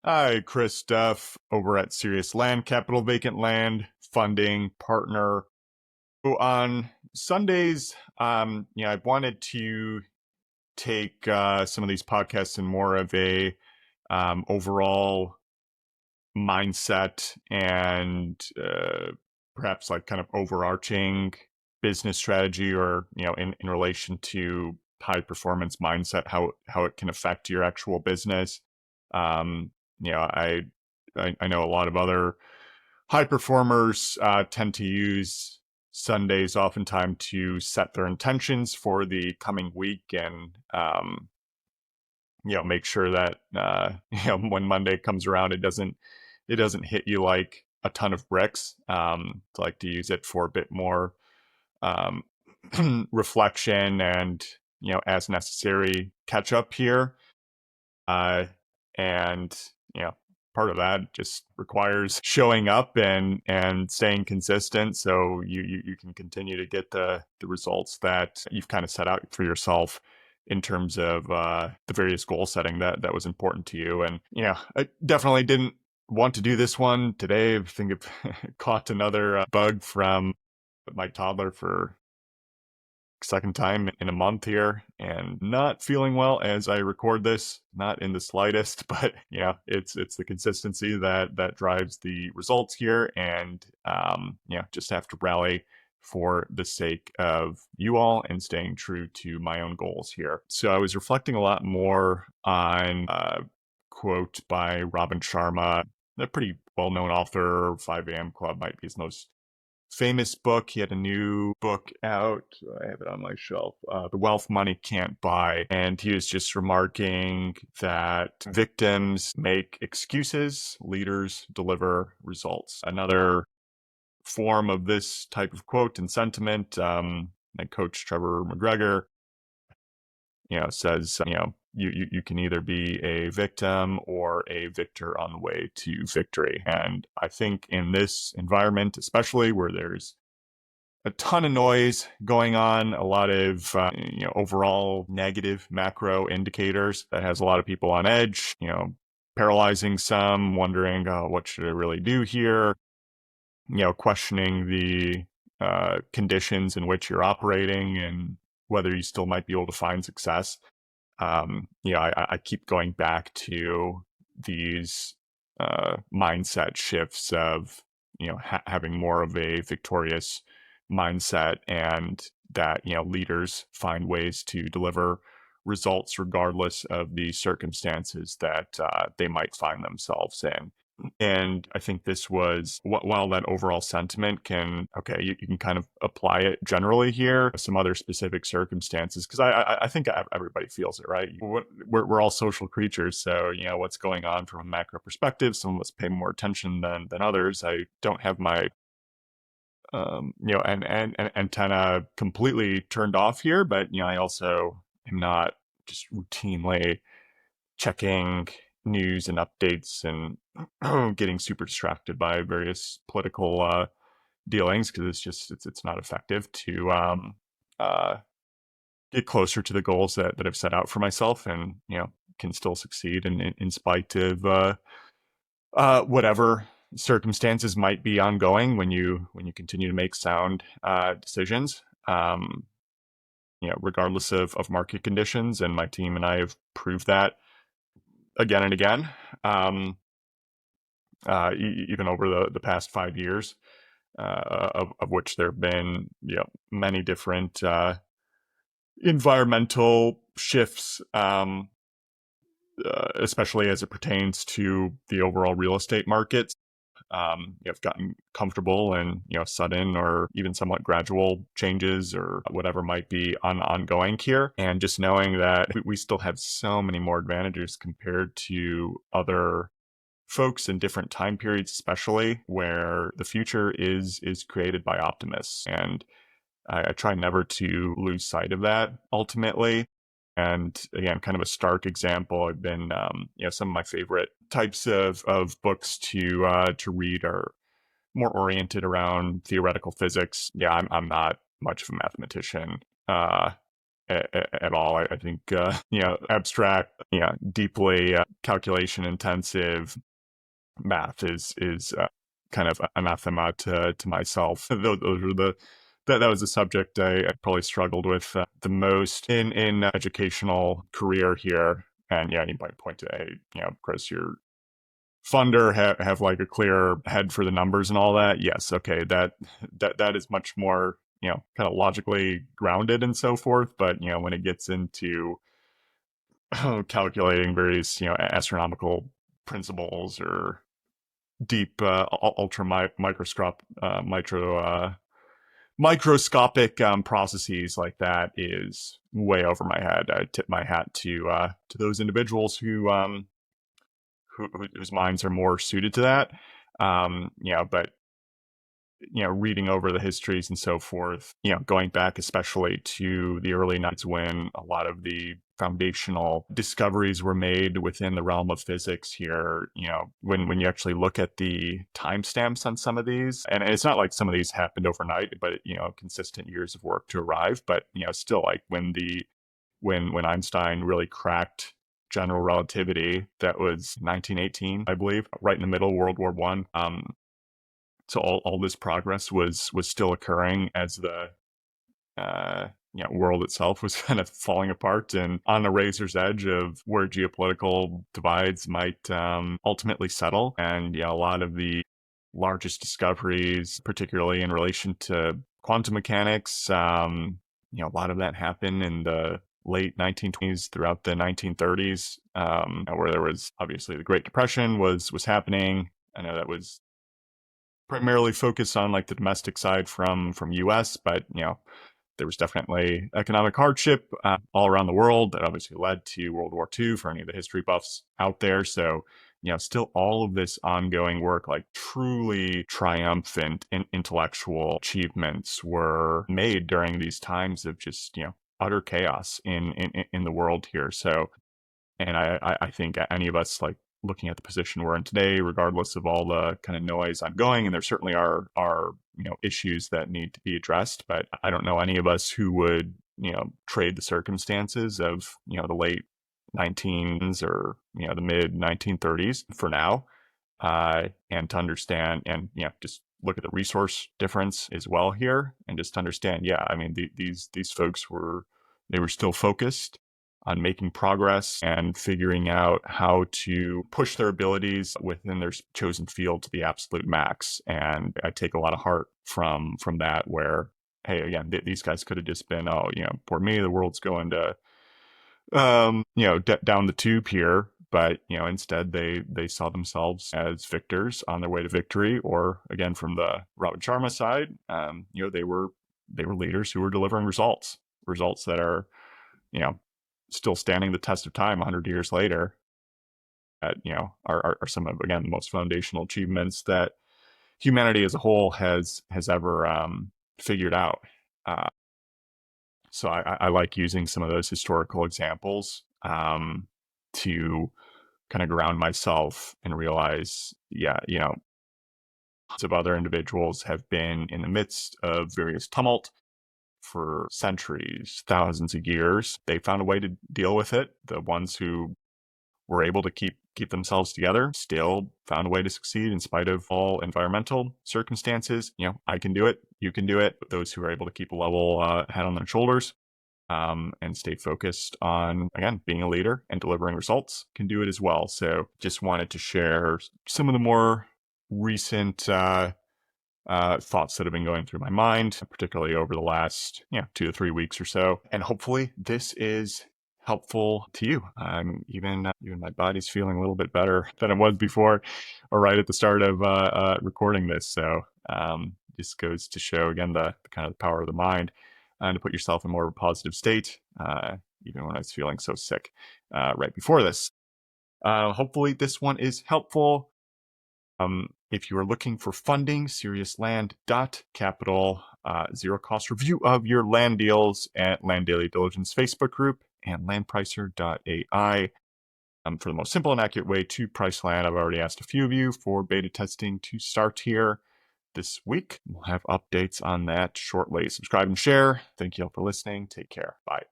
Hi, Chris Duff over at Serious Land Capital Vacant Land Funding Partner. So on Sundays, I wanted to take some of these podcasts in more of a overall mindset and perhaps like kind of overarching business strategy, or in relation to high performance mindset, how it can affect your actual business. um you know I know a lot of other high performers tend to use Sundays oftentimes to set their intentions for the coming week, and make sure that when Monday comes around, it doesn't hit you like a ton of bricks. To like to use it for a bit more um, reflection and as necessary catch up here. uh, and you know part of that just requires showing up and staying consistent, so you can continue to get the results that you've kind of set out for yourself in terms of the various goal setting that was important to you. And I definitely didn't want to do this one today. I think I've caught another bug from my toddler for second time in a month here, and not feeling well as I record this, not in the slightest. But it's the consistency that drives the results here, and just have to rally for the sake of you all and staying true to my own goals here. So I was reflecting a lot more on a quote by Robin Sharma, a pretty well-known author. 5 a.m. Club might be his most famous book. He had a new book out. I have it on my shelf. The Wealth Money Can't Buy. And he was just remarking that victims make excuses, leaders deliver results. Another form of this type of quote and sentiment, my coach Trevor McGregor says, you can either be a victim or a victor on the way to victory. And I think in this environment, especially where there's a ton of noise going on, a lot of overall negative macro indicators, that has a lot of people on edge, paralyzing some, wondering, what should I really do here? Questioning the conditions in which you're operating and whether you still might be able to find success. I keep going back to these mindset shifts of having more of a victorious mindset, and that leaders find ways to deliver results regardless of the circumstances that they might find themselves in. And I think this was, while that overall sentiment can, okay, you can kind of apply it generally here, some other specific circumstances, because I think everybody feels it, right? We're all social creatures. So, what's going on from a macro perspective, some of us pay more attention than others. I don't have my, and antenna completely turned off here, but, I also am not just routinely checking news and updates and getting super distracted by various political dealings, because it's not effective to uh, get closer to the goals that I've set out for myself, and can still succeed in spite of whatever circumstances might be ongoing when you continue to make sound decisions. Regardless of market conditions, and my team and I have proved that again and again, even over the past 5 years, of which there have been many different environmental shifts, especially as it pertains to the overall real estate markets. Have gotten comfortable and sudden or even somewhat gradual changes, or whatever might be ongoing here, and just knowing that we still have so many more advantages compared to other folks in different time periods, especially where the future is created by optimists. And I try never to lose sight of that ultimately. And again, kind of a stark example, I've been, some of my favorite types of books to read are more oriented around theoretical physics. Yeah, I'm not much of a mathematician. at all. I think, abstract, deeply calculation intensive math is kind of anathema to myself. Those were that was a subject I probably struggled with the most in educational career here. And yeah, you might point to, hey, Chris, your funder have like a clear head for the numbers and all that. Yes, okay, that is much more kind of logically grounded and so forth. But when it gets into calculating various astronomical principles or deep ultra microscopic processes like that is way over my head. I tip my hat to those individuals whose minds are more suited to that. But reading over the histories and so forth, going back especially to the early 90s when a lot of the foundational discoveries were made within the realm of physics here, when you actually look at the timestamps on some of these, and it's not like some of these happened overnight, but, consistent years of work to arrive. But, still like when Einstein really cracked general relativity, that was 1918, I believe, right in the middle of World War One. So all this progress was still occurring as the world itself was kind of falling apart and on the razor's edge of where geopolitical divides might ultimately settle. And a lot of the largest discoveries, particularly in relation to quantum mechanics, a lot of that happened in the late 1920s throughout the 1930s, where there was obviously the Great Depression was happening. I know that was primarily focused on like the domestic side from US, but there was definitely economic hardship all around the world that obviously led to World War II for any of the history buffs out there. So still all of this ongoing work, like truly triumphant intellectual achievements were made during these times of just utter chaos in the world here. So, and I think any of us like looking at the position we're in today, regardless of all the kind of noise ongoing, and there certainly are issues that need to be addressed, but I don't know any of us who would trade the circumstances of the late 19s or the mid 1930s for now, and to understand and just look at the resource difference as well here, and just understand, I mean these folks were still focused on making progress and figuring out how to push their abilities within their chosen field to the absolute max. And I take a lot of heart from that, where, hey, again, these guys could have just been, poor me, the world's going to, down the tube here. But, instead they saw themselves as victors on their way to victory. Or again, from the Robert Sharma side, they were leaders who were delivering results that are, still standing the test of time 100 years later, that are some of, again, the most foundational achievements that humanity as a whole has ever figured out. So I like using some of those historical examples to kind of ground myself and realize, lots of other individuals have been in the midst of various tumult for centuries, thousands of years. They found a way to deal with it. The ones who were able to keep themselves together still found a way to succeed in spite of all environmental circumstances. I can do it. You can do it. But those who are able to keep a level head on their shoulders and stay focused on, again, being a leader and delivering results can do it as well. So just wanted to share some of the more recent thoughts that have been going through my mind, particularly over the last 2 to 3 weeks or so. And hopefully this is helpful to you. Even my body's feeling a little bit better than it was before, or right at the start of recording this. So this goes to show, again, the kind of the power of the mind, and to put yourself in more of a positive state, even when I was feeling so sick right before this. Hopefully this one is helpful. If you are looking for funding, seriousland.capital, zero cost review of your land deals at Land Daily Diligence Facebook group, and landpricer.ai. For the most simple and accurate way to price land, I've already asked a few of you for beta testing to start here this week. We'll have updates on that shortly. Subscribe and share. Thank you all for listening. Take care. Bye.